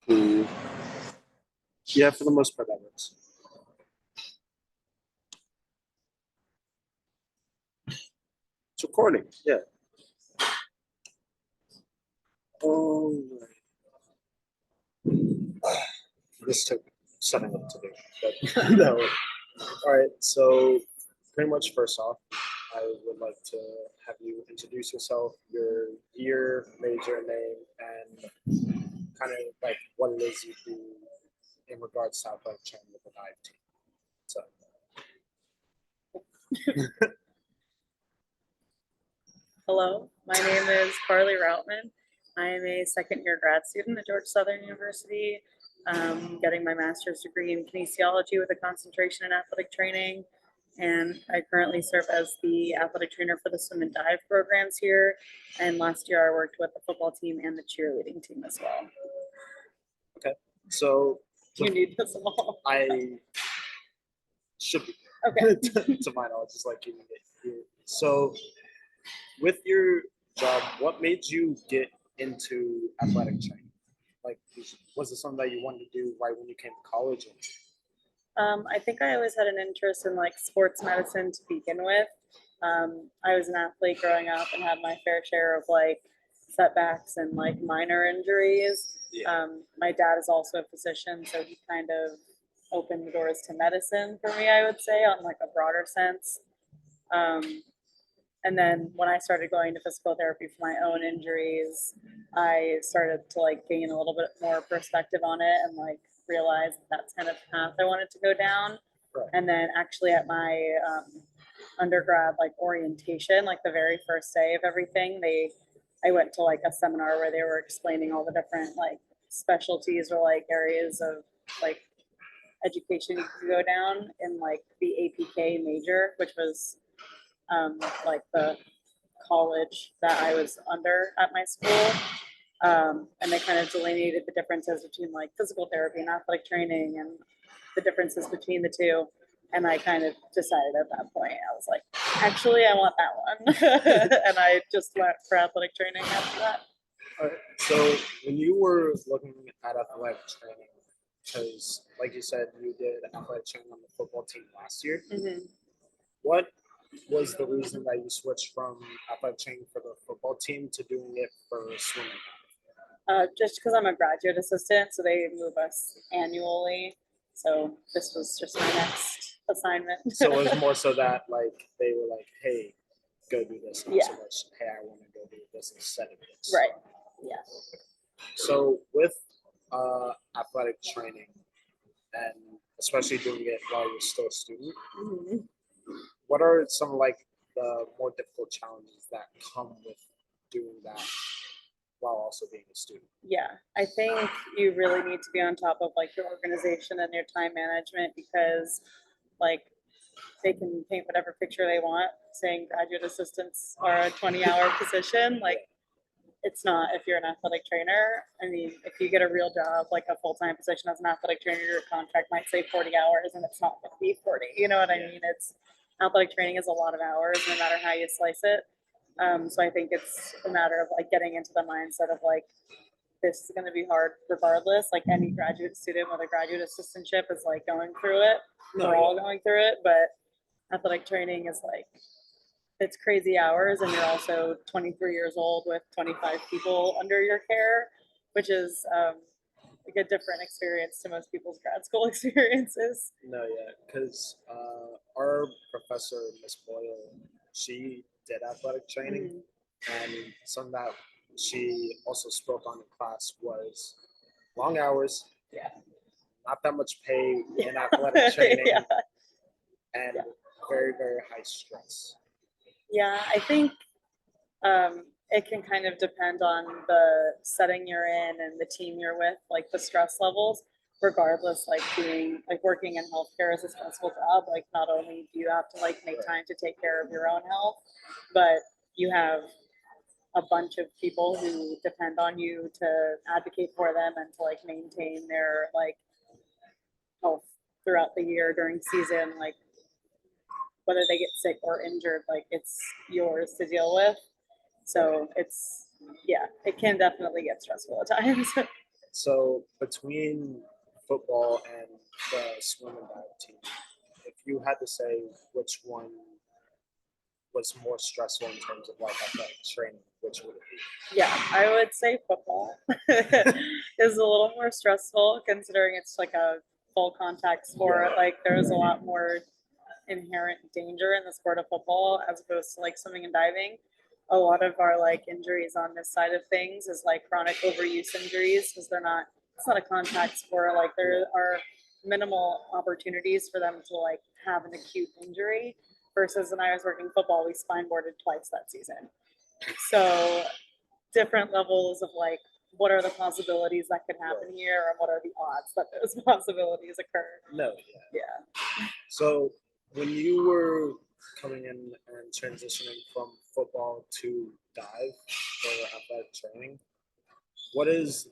Mm, yeah, for the most part, that works. It's recording. Yeah. Oh, this took setting up to do. But no. All right. So, pretty much first off, I would like to have you introduce yourself, your year, major, name, and kind of like what it is you do in regards to athletic training with the dive team. So, Hello, my name is Carly Routman. I am a second year grad student at Georgia Southern University, getting my master's degree in kinesiology with a concentration in athletic training. And I currently serve as the athletic trainer for the swim and dive programs here. And last year I worked with the football team and the cheerleading team as well. okay. So, Do you need this all? I should be Okay. to my knowledge, it's like you. So, with your job, what made you get into athletic training? Like, was it something that you wanted to do right when you came to college? I think I always had an interest in like sports medicine to begin with. I was an athlete growing up and had my fair share of like setbacks and like minor injuries. My dad is also a physician, so he kind of opened the doors to medicine for me, I would say, on like a broader sense. Um, and then when I started going to physical therapy for my own injuries, I started to like gain a little bit more perspective on it and like realize that's kind of the path I wanted to go down. Right. And then actually at my undergrad like orientation, like the very first day of everything, I went to like a seminar where they were explaining all the different like specialties or like areas of like education you could go down in like the APK major, which was like the college that I was under at my school. And they kind of delineated the differences between like physical therapy and athletic training and the differences between the two. And I kind of decided at that point, I was like, actually, I want that one. And I just went for athletic training after that. All right. So, when you were looking at athletic training, because like you said, you did athletic training on the football team last year. Mm-hmm. What was the reason that you switched from athletic training for the football team to doing it for swimming? Just because I'm a graduate assistant, so they move us annually. So this was just my next assignment. So it was more so that like they were like, "Hey, go do this," not Yeah. so much, "Hey, I want to go do this instead of this." Right. Yeah. So with athletic training, and especially doing it while you're still a student, Mm-hmm. what are some like the more difficult challenges that come with doing that while also being a student? Yeah, I think you really need to be on top of like your organization and your time management because like they can paint whatever picture they want saying graduate assistants are a 20-hour position. Like it's not if you're an athletic trainer. I mean, if you get a real job, like a full-time position as an athletic trainer, your contract might say 40 hours and it's not going to be 40. You know what I mean? It's athletic training is a lot of hours no matter how you slice it. So I think it's a matter of like getting into the mindset of like, this is going to be hard regardless. Like any graduate student with a graduate assistantship is like going through it. No, We're yeah. all going through it, but athletic training is like, it's crazy hours and you're also 23 years old with 25 people under your care, which is like a different experience to most people's grad school experiences. No, yeah, because our professor, Miss Boyle, she did athletic training, and something that she also spoke on in class was long hours, Yeah. not that much pay in athletic training, Yeah. and Yeah. very, very high stress. Yeah, I think it can kind of depend on the setting you're in and the team you're with, like the stress levels. Regardless, like being like working in healthcare is a stressful job. Like not only do you have to like make time to take care of your own health, but you have a bunch of people who depend on you to advocate for them and to like maintain their like health throughout the year during season. Like whether they get sick or injured, like it's yours to deal with. So it's, yeah, it can definitely get stressful at times. So between football and the swim and dive team, if you had to say which one was more stressful in terms of like athletic training, which would it be? Yeah, I would say football is a little more stressful considering it's like a full contact sport. Yeah. Like there's a lot more inherent danger in the sport of football as opposed to like swimming and diving. A lot of our like injuries on this side of things is like chronic overuse injuries because it's not a contact sport. Like there are minimal opportunities for them to like have an acute injury versus when I was working football, we spine boarded twice that season. So different levels of like, what are the possibilities that could happen here and what are the odds that those possibilities occur? No, yeah. Yeah. So when you were coming in and transitioning from football to dive for athletic training, what is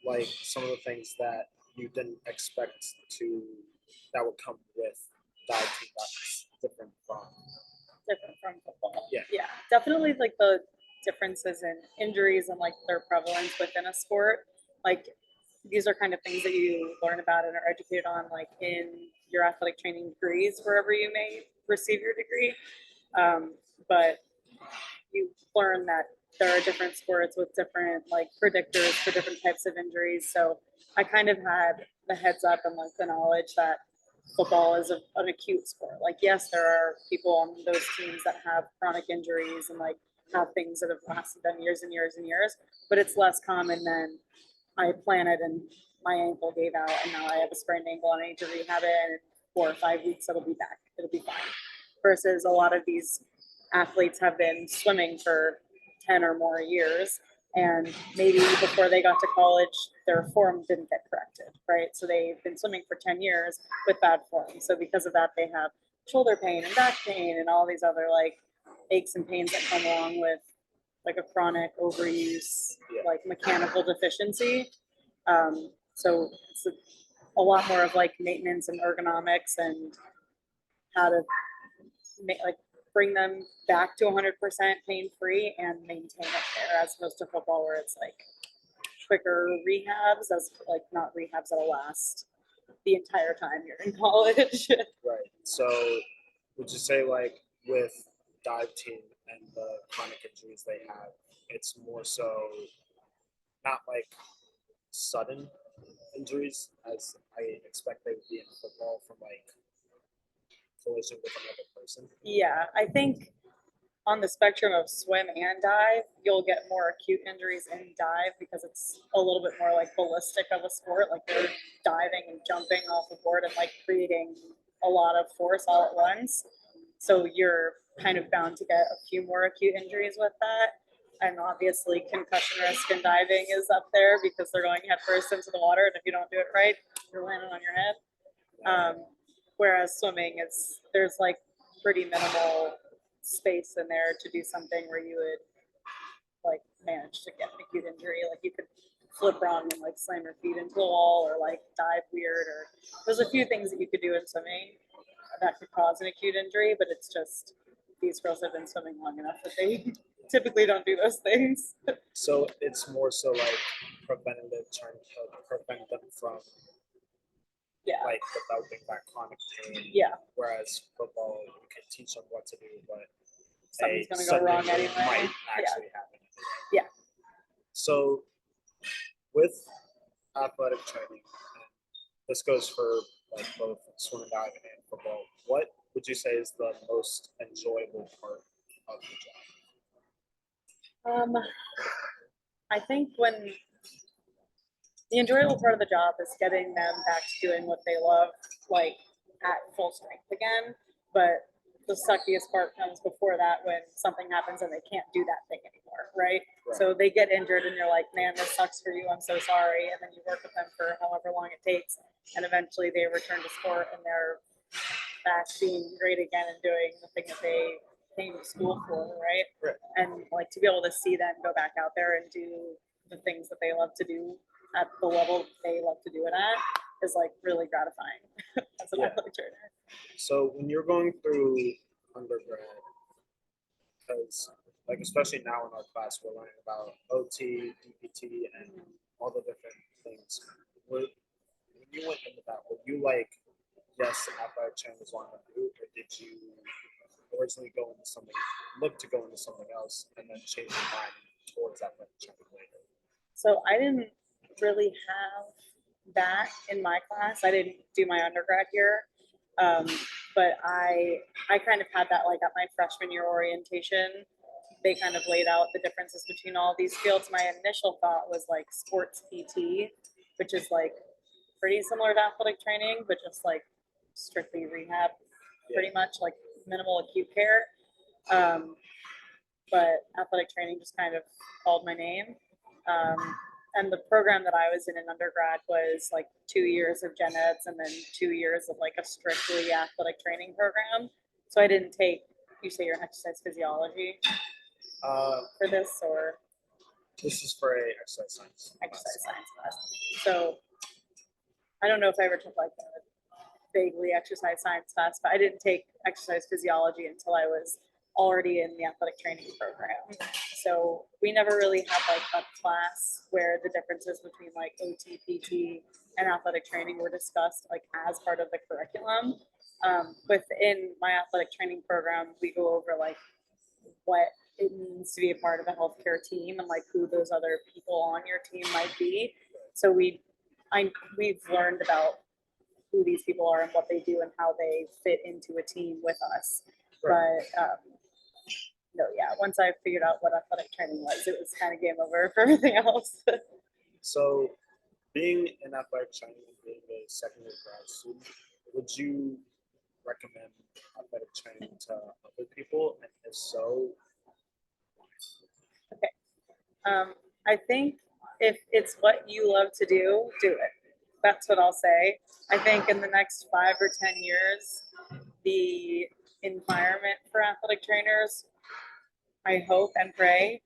like some of the things that you didn't expect to that would come with dive team that's different from? Different from football. Yeah. Yeah. Definitely like the differences in injuries and like their prevalence within a sport. Like these are kind of things that you learn about and are educated on like in your athletic training degrees wherever you may receive your degree. But you learn that there are different sports with different like predictors for different types of injuries. So I kind of had the heads up and like the knowledge that football is an acute sport. Like, yes, there are people on those teams that have chronic injuries and like have things that have lasted them years and years and years, but it's less common than I planted and my ankle gave out and now I have a sprained ankle and I need to rehab it and in 4 or 5 weeks it'll be back. It'll be fine. Versus a lot of these athletes have been swimming for 10 or more years and maybe before they got to college their form didn't get corrected, right? So they've been swimming for 10 years with bad form. So because of that they have shoulder pain and back pain and all these other like aches and pains that come along with like a chronic overuse, like mechanical deficiency. So it's a lot more of like maintenance and ergonomics and how to like bring them back to 100% pain free and maintain it there, as opposed to football where it's like quicker rehabs, as like not rehabs that'll last the entire time you're in college. Right. So would you say like with dive team and the chronic injuries they have, it's more so not like sudden injuries as I expect they would be in football from like collision with another person? Yeah, I think on the spectrum of swim and dive, you'll get more acute injuries in dive because it's a little bit more like ballistic of a sport. Like they're diving and jumping off the board and like creating a lot of force all at once. So you're kind of bound to get a few more acute injuries with that. And obviously, concussion risk in diving is up there because they're going head first into the water. And if you don't do it right, you're landing on your head. Whereas swimming, there's like pretty minimal space in there to do something where you would like manage to get an acute injury. Like you could flip wrong and like slam your feet into the wall or like dive weird, or there's a few things that you could do in swimming that could cause an acute injury, but it's just these girls have been swimming long enough that they typically don't do those things. So it's more so like preventative, trying to prevent them from Yeah. like developing that chronic pain. Yeah. Whereas football, you can teach them what to do, but Something's a gonna go sudden wrong injury anyway. might actually happen. Yeah. So with athletic training, this goes for like both swimming, diving, and football. What would you say is the most enjoyable part of the job? I think when the enjoyable part of the job is getting them back to doing what they love, like at full strength again. But the suckiest part comes before that when something happens and they can't do that thing anymore, right? So they get injured and you're like, man, this sucks for you. I'm so sorry. And then you work with them for however long it takes. And eventually they return to sport and they're back being great again and doing the thing that they came to school for, right? And like to be able to see them go back out there and do the things that they love to do at the level they love to do it at is like really gratifying as an athletic trainer. So when you're going through undergrad, because like especially now in our class, we're learning about OT, DPT, and all the different things. When you went into that, were you like, yes, athletic training is what I want to do, or did you originally go into something, look to go into something else, and then change your mind towards athletic training later? So I didn't really have that in my class. I didn't do my undergrad here. Um, but I kind of had that like at my freshman year orientation. They kind of laid out the differences between all these fields. My initial thought was like sports PT, which is like pretty similar to athletic training, but just like strictly rehab, pretty much like minimal acute care. Um, but athletic training just kind of called my name. Um, and the program that I was in undergrad was like 2 years of gen eds and then 2 years of like a strictly athletic training program. So I didn't take, you say your exercise physiology for this or This is for a exercise science. exercise science class. So I don't know if I ever took like a vaguely exercise science class, but I didn't take exercise physiology until I was already in the athletic training program. So we never really had like a class where the differences between like OT, PT, and athletic training were discussed like as part of the curriculum. Within my athletic training program, we go over like what it means to be a part of a healthcare team and like who those other people on your team might be. So we've learned about who these people are and what they do and how they fit into a team with us. Right. But no, yeah, once I figured out what athletic training was, it was kind of game over for everything else. So, being in athletic training and being a second year grad student, would you recommend athletic training to other people? And if so, I think if it's what you love to do it. That's what I'll say. I think in the next 5 or 10 years, the environment for athletic trainers, I hope and pray,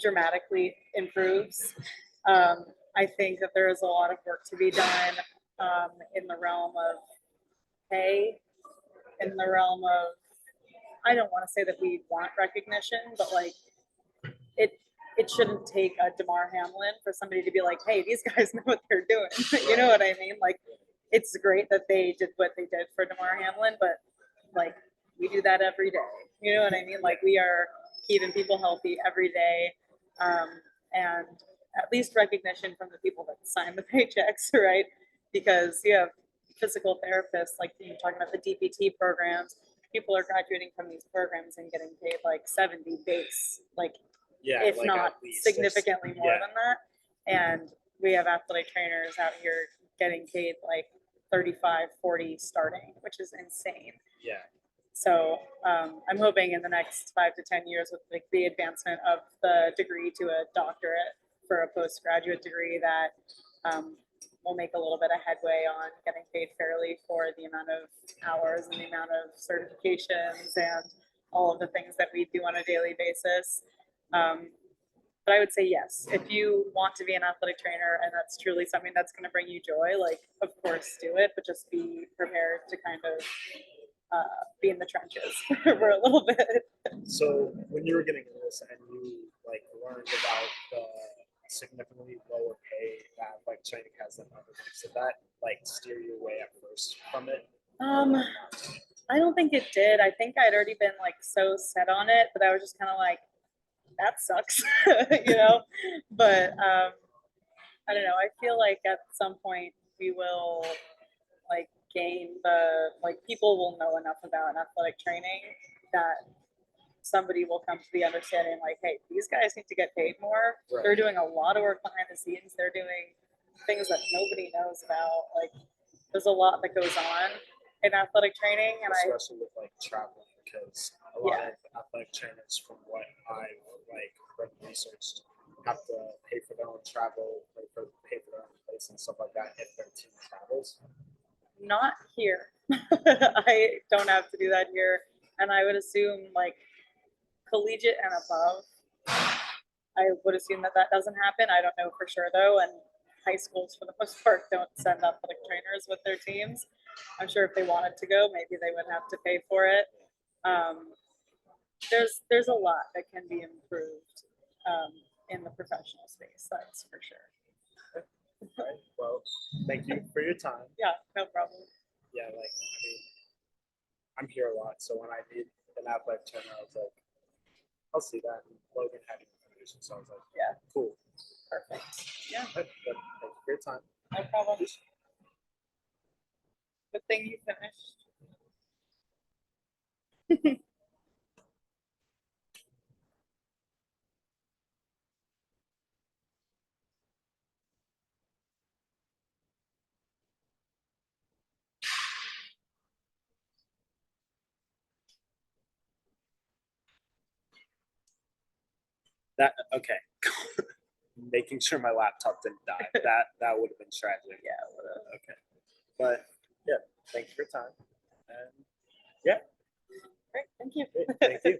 dramatically improves. I think that there is a lot of work to be done in the realm of pay, in the realm of, I don't want to say that we want recognition, but like it it shouldn't take a DeMar Hamlin for somebody to be like, hey, these guys know what they're doing. You know what I mean? Like, it's great that they did what they did for DeMar Hamlin, but like, we do that every day. You know what I mean? Like, we are keeping people healthy every day. And at least recognition from the people that sign the paychecks, right? Because you have physical therapists, like you're talking about the DPT programs, people are graduating from these programs and getting paid like 70 base, like yeah, if like not at least significantly more yeah. than that. And we have athletic trainers out here getting paid like 35, 40 starting, which is insane. Yeah. So I'm hoping in the next 5 to 10 years with like the advancement of the degree to a doctorate for a postgraduate degree that we'll make a little bit of headway on getting paid fairly for the amount of hours and the amount of certifications and all of the things that we do on a daily basis. But I would say yes, if you want to be an athletic trainer and that's truly something that's going to bring you joy, like of course do it, but just be prepared to kind of be in the trenches for a little bit. So when you were getting into this and you like learned about the significantly lower pay that like training has than other things, did that like steer you away at first from it? I don't think it did. I think I'd already been like so set on it, but I was just kind of like, that sucks, you know. But I don't know. I feel like at some point we will like gain the like people will know enough about athletic training that somebody will come to the understanding like, hey, these guys need to get paid more. Right. They're doing a lot of work behind the scenes. They're doing things that nobody knows about. Like there's a lot that goes on in athletic training, and especially with like traveling, because a lot of athletic trainers, from what I've like read and researched, have to pay for their own travel, pay for their own place and stuff like that if their team travels. Not here. I don't have to do that here, and I would assume like collegiate and above. I would assume that that doesn't happen. I don't know for sure though, and high schools for the most part don't send athletic trainers with their teams. I'm sure if they wanted to go, maybe they would have to pay for it. There's a lot that can be improved in the professional space. That's for sure. All right. Well, thank you for your time. Yeah, no problem. Yeah, like I mean, I'm here a lot, so when I need an athletic trainer, I was like, I'll see that. And Logan had information, so I was like, Yeah. cool. Perfect. Yeah, But thank you for your time. no problem. Good thing you finished. That okay. Making sure my laptop didn't die. That would have been tragic. Yeah, whatever. Okay. But yeah, thank you for your time. And yeah, Great, thank you. thank you.